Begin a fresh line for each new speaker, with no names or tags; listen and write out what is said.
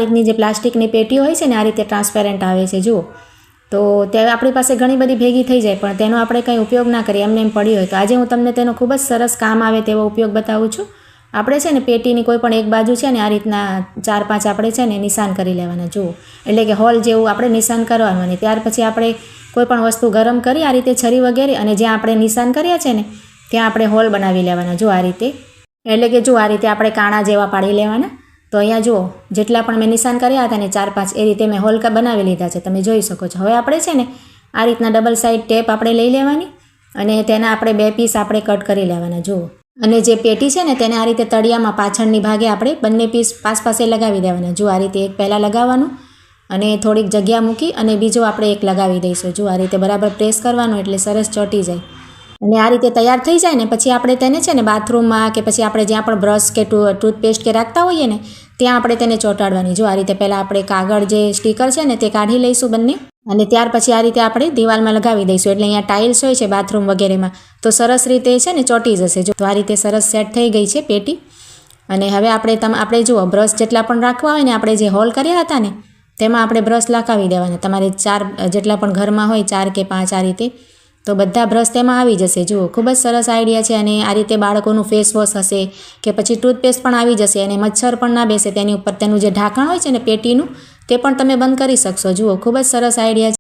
રીતની જે પ્લાસ્ટિકની પેટીઓ હોય છે ને આ રીતે ટ્રાન્સપેરન્ટ આવે છે જુઓ. તો તે આપણી પાસે ઘણી બધી ભેગી થઈ જાય પણ તેનો આપણે કંઈ ઉપયોગ ના કરીએ, એમને એમ પડી હોય. તો આજે હું તમને તેનો ખૂબ જ સરસ કામ આવે તેવો ઉપયોગ બતાવું છું. આપણે છે ને પેટીની કોઈ પણ એક બાજુ છે ને આ રીતના 4-5 આપણે છે ને નિશાન કરી લેવાના જુઓ. એટલે કે હોલ જેવું આપણે નિશાન કરવાનું અને ત્યાર પછી આપણે કોઈ પણ વસ્તુ ગરમ કરી આ રીતે છરી વગેરે અને જ્યાં આપણે નિશાન કર્યા છે ને ત્યાં આપણે હોલ બનાવી લેવાના જો આ રીતે. એટલે કે જો આ રીતે આપણે કાણા જેવા પાડી લેવાના. તો અહીંયા જુઓ જેટલા પણ મેં નિશાન કર્યા હતા ને 4-5 એ રીતે મેં હોલ બનાવી લીધા છે, તમે જોઈ શકો છો. હવે આપણે છે ને આ રીતના ડબલ સાઇડ ટેપ આપણે લઈ લેવાની અને તેના આપણે 2 પીસ આપણે કટ કરી લેવાના જુઓ. અને જે પેટી છે ને તેને આ રીતે તળિયામાં પાછળની ભાગે આપણે બંને પીસ પાસે લગાવી દેવાના જો આ રીતે. એક પહેલાં લગાવવાનું અને થોડીક જગ્યા મૂકી અને બીજો આપણે એક લગાવી દઈશું જો આ રીતે. બરાબર પ્રેસ કરવાનું એટલે સરસ ચોંટી જાય. અને આ રીતે તૈયાર થઈ જાય ને પછી આપણે તેને છે ને બાથરૂમમાં કે પછી આપણે જ્યાં પણ બ્રશ કે ટૂથપેસ્ટ કે રાખતા હોઈએ ને ત્યાં આપણે તેને ચોંટાડવાની જો આ રીતે. પહેલાં આપણે કાગળ જે સ્ટીકર છે ને તે કાઢી લઈશું બંને અને ત્યાર પછી આ રીતે આપણે દિવાલમાં લગાવી દઈશું. એટલે અહીંયા ટાઇલ્સ હોય છે બાથરૂમ વગેરેમાં તો સરસ રીતે છે ને ચોંટી જશે જો. તો આ રીતે સરસ સેટ થઈ ગઈ છે પેટી. અને હવે આપણે જુઓ બ્રશ જેટલા પણ રાખવા હોય ને આપણે જે હોલ કર્યા હતા ને તેમાં આપણે બ્રશ લગાવી દેવાના. તમારે 4 જેટલા પણ ઘરમાં હોય 4 કે 5 આ રીતે તો બધા બ્રશ તેમાં આવી જશે જુઓ. ખૂબ જ સરસ આઈડિયા છે. અને આ રીતે બાળકોનું ફેસ વોશ હશે કે પછી ટૂથપેસ્ટ પણ આવી જશે અને મચ્છર પણ ના બેસે તેની ઉપર. તેનું જે ઢાંકણ હોય છે ને પેટીનું તે પણ તમે બંધ કરી શકશો જુઓ. ખૂબ જ સરસ આઈડિયા છે.